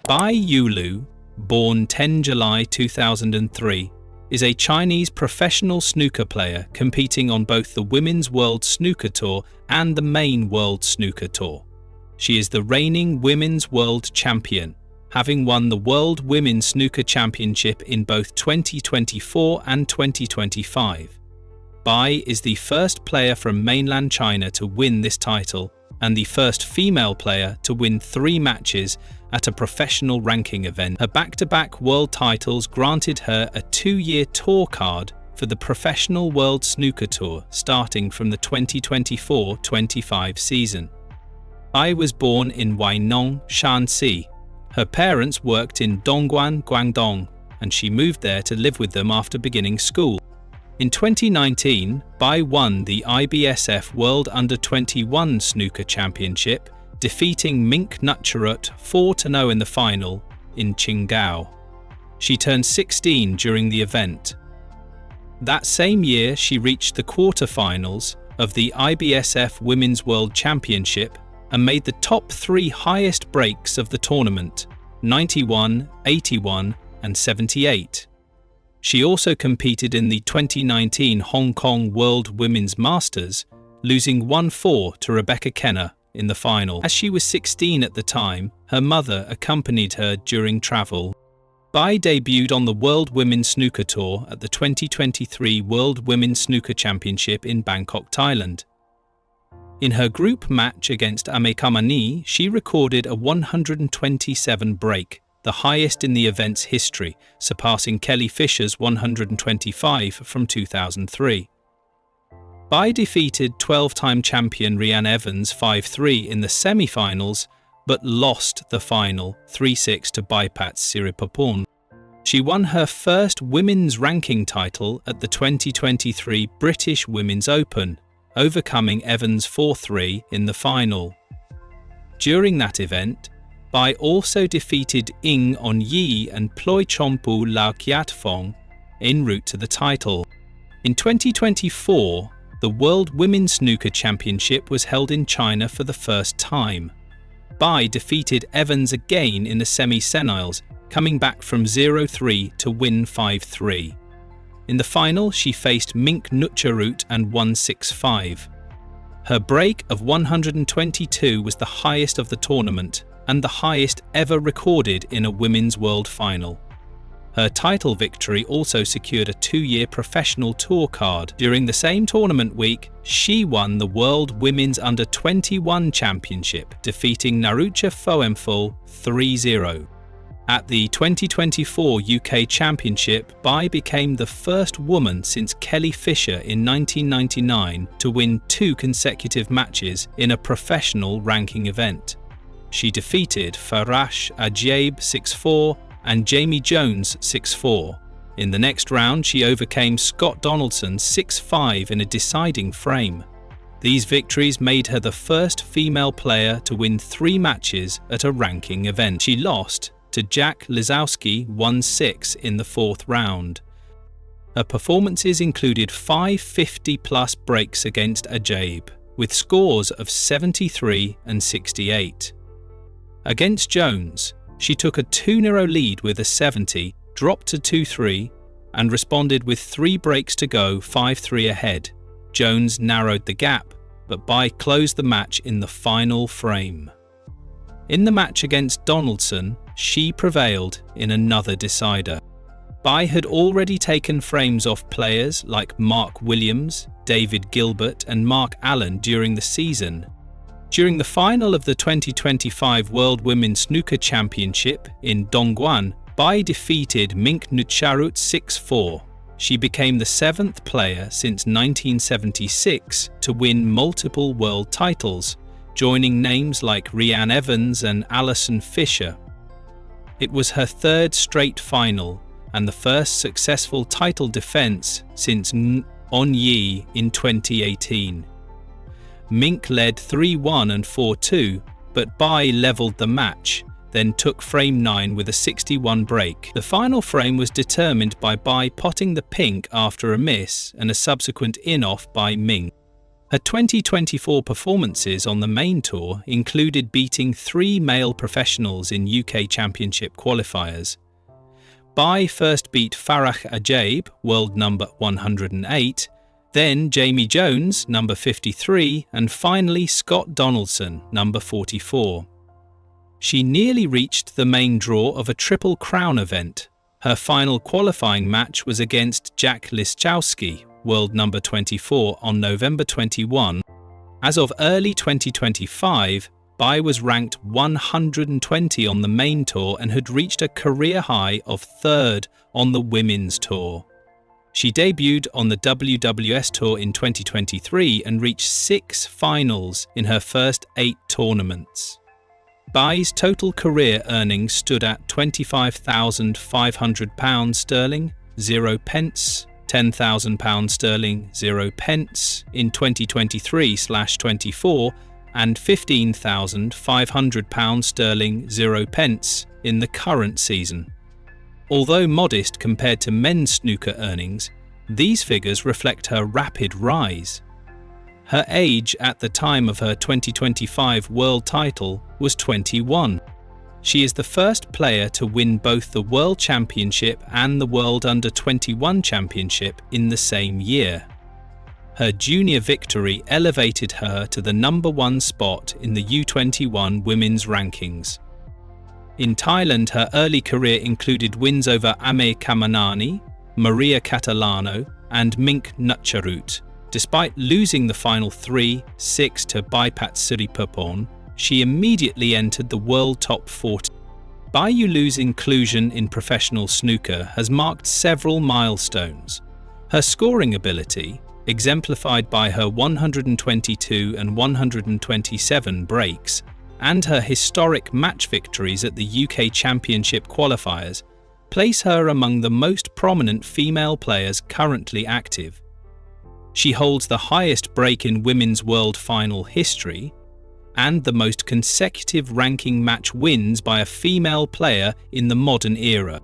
Bai Yulu, born 10 July 2003, is a Chinese professional snooker player competing on both the Women's World Snooker Tour and the main World Snooker Tour. She is the reigning Women's World Champion, having won the World Women's Snooker Championship in both 2024 and 2025. Bai is the first player from mainland China to win this title and the first female player to win 3 matches at a professional ranking event. Her back-to-back world titles granted her a 2-year tour card for the Professional World Snooker Tour starting from the 2024-25 season. Bai was born in Wainong, Shanxi. Her parents worked in Dongguan, Guangdong, and she moved there to live with them after beginning school. In 2019, Bai won the IBSF World Under-21 Snooker Championship, defeating Mink 4-0 in the final in Qingdao. She turned 16 during the event. That same year, she reached the quarterfinals of the IBSF Women's World Championship and made the top 3 highest breaks of the tournament, 91, 81 and 78. She also competed in the 2019 Hong Kong World Women's Masters, losing 1-4 to Rebecca Kenner in the final. As she was 16 at the time, her mother accompanied her during travel. Bai debuted on the World Women's Snooker Tour at the 2023 World Women's Snooker Championship in Bangkok, Thailand. In her group match against Amekamani, she recorded a 127 break, the highest in the event's history, surpassing Kelly Fisher's 125 from 2003. Bai defeated 12-time champion Rhian Evans 5-3 in the semi-finals, but lost the final 3-6 to Baipat Siripapon. She won her first women's ranking title at the 2023 British Women's Open, overcoming Evans 4-3 in the final. During that event, Bai also defeated Ying On Yi and Ploi Chompu Lau Kiatfong en route to the title. In 2024, the World Women's Snooker Championship was held in China for the first time. Bai defeated Evans again in the semi-finals, coming back from 0-3 to win 5-3. In the final, she faced Mink and won 6-5. Her break of 122 was the highest of the tournament and the highest ever recorded in a women's world final. Her title victory also secured a 2-year professional tour card. During the same tournament week, she won the World Women's Under-21 Championship, defeating Narucha Foemful 3-0. At the 2024 UK Championship, Bai became the first woman since Kelly Fisher in 1999 to win 2 consecutive matches in a professional ranking event. She defeated Farash Ajaib 6-4 and Jamie Jones 6-4. In the next round, she overcame Scott Donaldson 6-5 in a deciding frame. These victories made her the first female player to win 3 matches at a ranking event. She lost to Jack Lisowski 1-6 in the 4th round. Her performances included 5 50-plus breaks against Ajaib, with scores of 73 and 68. Against Jones, she took a 2-0 lead with a 70, dropped to 2-3, and responded with 3 breaks to go 5-3 ahead. Jones narrowed the gap, but Bai closed the match in the final frame. In the match against Donaldson, she prevailed in another decider. Bai had already taken frames off players like Mark Williams, David Gilbert and Mark Allen during the season. During the final of the 2025 World Women's Snooker Championship in Dongguan, Bai defeated Mink 6-4. She became the 7th player since 1976 to win multiple world titles, joining names like Rhian Evans and Alison Fisher. It was her 3rd straight final and the first successful title defense since On Yi in 2018. Mink led 3-1 and 4-2, but Bai leveled the match, then took frame 9 with a 61 break. The final frame was determined by Bai potting the pink after a miss and a subsequent in-off by Mink. Her 2024 performances on the main tour included beating 3 male professionals in UK Championship qualifiers. Bai first beat Farah Ajaib, world number 108, then Jamie Jones, number 53, and finally Scott Donaldson, number 44. She nearly reached the main draw of a Triple Crown event. Her final qualifying match was against Jack Liszczowski, world number 24, on November 21. As of early 2025, Bai was ranked 120 on the main tour and had reached a career high of 3rd on the women's tour. She debuted on the WWS Tour in 2023 and reached 6 finals in her first 8 tournaments. Bai's total career earnings stood at £25,500 sterling, 0 pence, £10,000 sterling, 0 pence in 2023/24, and £15,500 sterling, 0 pence in the current season. Although modest compared to men's snooker earnings, these figures reflect her rapid rise. Her age at the time of her 2025 world title was 21. She is the first player to win both the World Championship and the World Under-21 Championship in the same year. Her junior victory elevated her to the #1 spot in the U21 women's rankings. In Thailand, her early career included wins over Ame Kamanani, Maria Catalano, and Mink Nutcharut. Despite losing the final 3-6 to Baipat Siripurporn, she immediately entered the world top 40. Bai Yulu's inclusion in professional snooker has marked several milestones. Her scoring ability, exemplified by her 122 and 127 breaks, and her historic match victories at the UK Championship qualifiers, place her among the most prominent female players currently active. She holds the highest break in women's world final history, and the most consecutive ranking match wins by a female player in the modern era.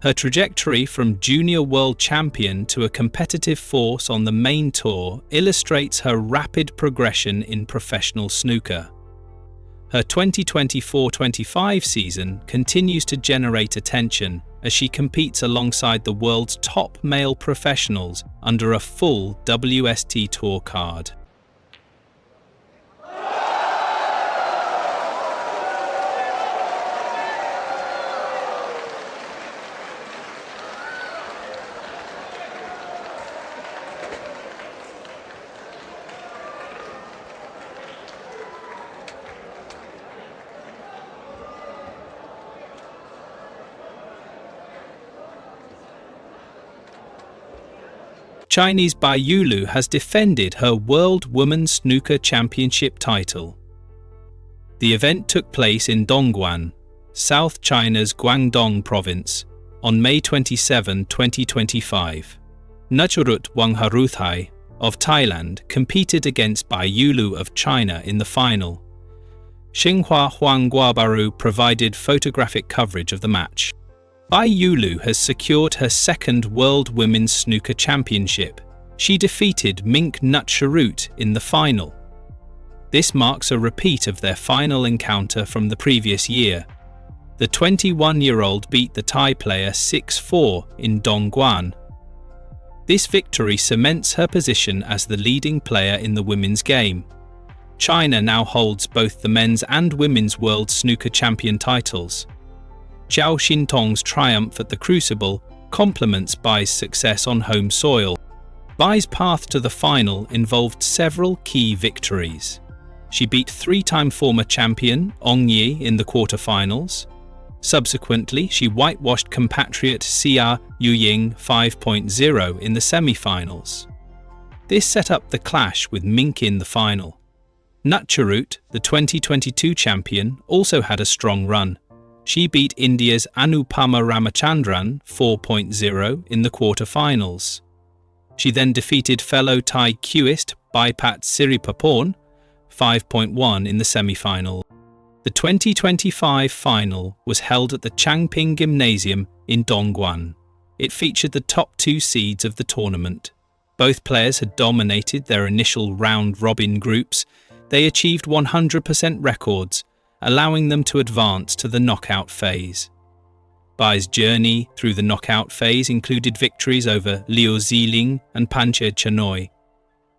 Her trajectory from junior world champion to a competitive force on the main tour illustrates her rapid progression in professional snooker. Her 2024-25 season continues to generate attention as she competes alongside the world's top male professionals under a full WST Tour card. Chinese Bai Yulu has defended her World Women's Snooker Championship title. The event took place in Dongguan, South China's Guangdong province, on May 27, 2025. Nutcharut Wangharuthai of Thailand competed against Bai Yulu of China in the final. Xinhua Huangguabaru provided photographic coverage of the match. Bai Yulu has secured her 2nd World Women's Snooker Championship. She defeated Mink Nutcharut in the final. This marks a repeat of their final encounter from the previous year. The 21-year-old beat the Thai player 6-4 in Dongguan. This victory cements her position as the leading player in the women's game. China now holds both the men's and women's World Snooker Champion titles. Zhao Xintong's triumph at the Crucible complements Bai's success on home soil. Bai's path to the final involved several key victories. She beat 3-time former champion Ong Yi in the quarterfinals. Subsequently, she whitewashed compatriot Xia Yuying 5.0 in the semi-finals. This set up the clash with Mink in the final. Nutcharut, the 2022 champion, also had a strong run. She beat India's Anupama Ramachandran 4.0 in the quarterfinals. She then defeated fellow Thai cueist Baipat Siripurporn 5.1 in the semi-final. The 2025 final was held at the Changping Gymnasium in Dongguan. It featured the top 2 seeds of the tournament. Both players had dominated their initial round-robin groups. They achieved 100% records, allowing them to advance to the knockout phase. Bai's journey through the knockout phase included victories over Liu Ziling and Panche Chanoy.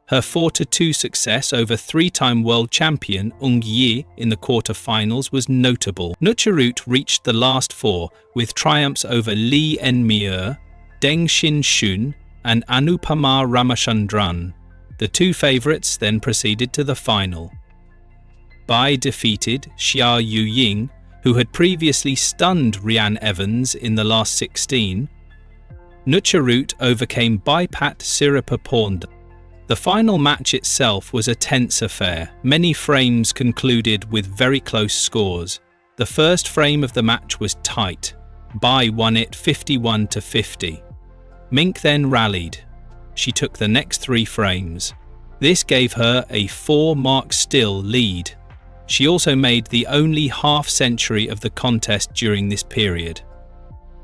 Her 4-2 success over three-time world champion Ung Yi in the quarter-finals was notable. Nucharut reached the last four with triumphs over Li Enmier, Deng Xin-shun and Anupama Ramachandran. The two favourites then proceeded to the final. Bai defeated Xia Yuying, who had previously stunned Rhian Evans in the last 16. Nucharut overcame Baipat Siripaponda. The final match itself was a tense affair. Many frames concluded with very close scores. The first frame of the match was tight. Bai won it 51-50. Mink then rallied. She took the next 3 frames. This gave her a 4-mark still lead. She also made the only half-century of the contest during this period.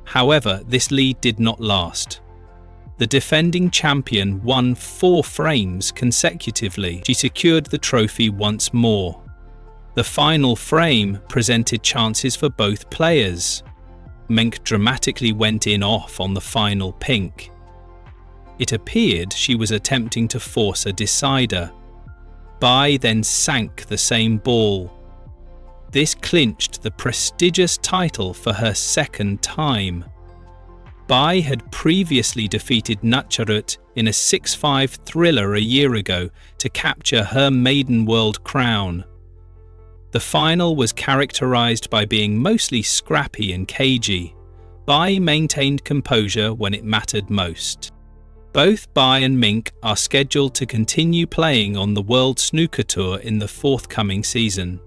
However, this lead did not last. The defending champion won 4 frames consecutively. She secured the trophy once more. The final frame presented chances for both players. Mink dramatically went in off on the final pink. It appeared she was attempting to force a decider. Bai then sank the same ball. This clinched the prestigious title for her second time. Bai had previously defeated Nucharut in a 6-5 thriller a year ago to capture her maiden world crown. The final was characterized by being mostly scrappy and cagey. Bai maintained composure when it mattered most. Both Bai and Mink are scheduled to continue playing on the World Snooker Tour in the forthcoming season.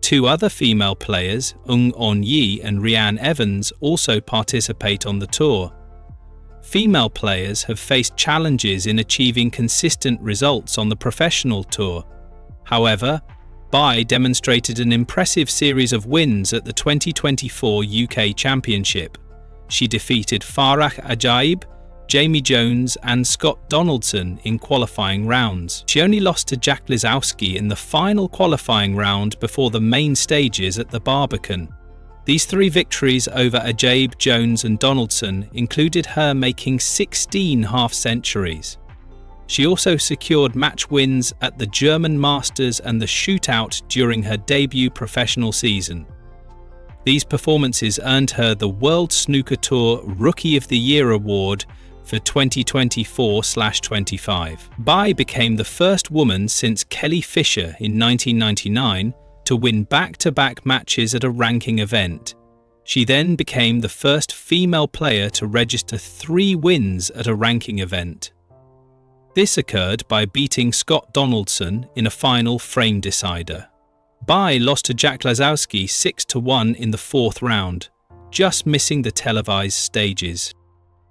2 other female players, Ung On-yi and Rhian Evans, also participate on the tour. Female players have faced challenges in achieving consistent results on the professional tour. However, Bai demonstrated an impressive series of wins at the 2024 UK Championship. She defeated Farah Ajaib, Jamie Jones and Scott Donaldson in qualifying rounds. She only lost to Jack Lisowski in the final qualifying round before the main stages at the Barbican. These 3 victories over Ajaib, Jones and Donaldson included her making 16 half-centuries. She also secured match wins at the German Masters and the Shootout during her debut professional season. These performances earned her the World Snooker Tour Rookie of the Year award for 2024/25. Bai became the first woman since Kelly Fisher in 1999 to win back-to-back matches at a ranking event. She then became the first female player to register 3 wins at a ranking event. This occurred by beating Scott Donaldson in a final frame decider. Bai lost to Jack Lisowski 6-1 in the 4th round, just missing the televised stages.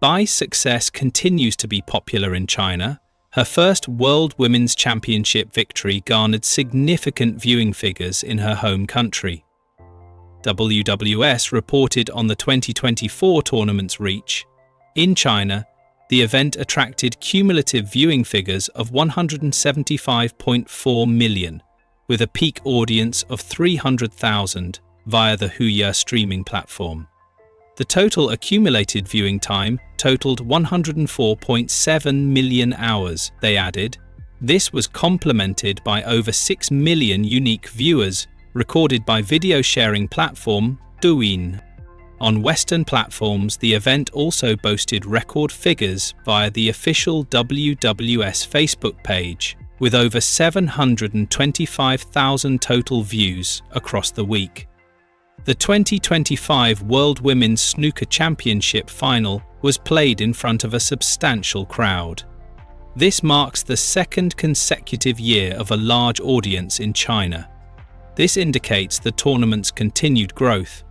Bai's success continues to be popular in China. Her first World Women's Championship victory garnered significant viewing figures in her home country. WWS reported on the 2024 tournament's reach. In China, the event attracted cumulative viewing figures of 175.4 million, with a peak audience of 300,000 via the Huya streaming platform. The total accumulated viewing time totaled 104.7 million hours, they added. This was complemented by over 6 million unique viewers recorded by video sharing platform Douyin. On Western platforms, the event also boasted record figures via the official WWS Facebook page, with over 725,000 total views across the week. The 2025 World Women's Snooker Championship final was played in front of a substantial crowd. This marks the 2nd consecutive year of a large audience in China. This indicates the tournament's continued growth.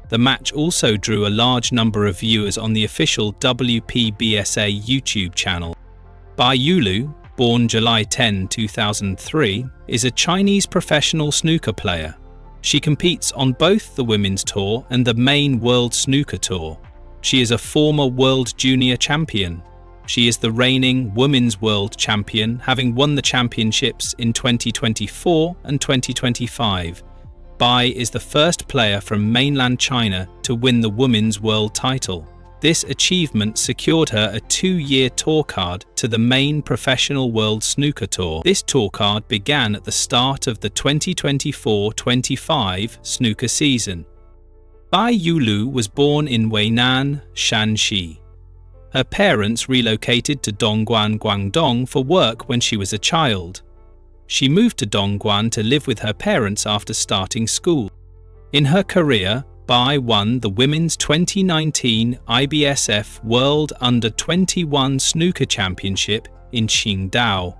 The match also drew a large number of viewers on the official WPBSA YouTube channel. Bai Yulu, born July 10, 2003, is a Chinese professional snooker player. She competes on both the Women's Tour and the main World Snooker Tour. She is a former World Junior champion. She is the reigning Women's World Champion, having won the championships in 2024 and 2025. Bai is the first player from mainland China to win the Women's World title. This achievement secured her a 2-year tour card to the main professional World Snooker Tour. This tour card began at the start of the 2024-25 snooker season. Bai Yulu was born in Weinan, Shanxi. Her parents relocated to Dongguan, Guangdong for work when she was a child. She moved to Dongguan to live with her parents after starting school. In her career, Bai won the Women's 2019 IBSF World Under-21 Snooker Championship in Qingdao.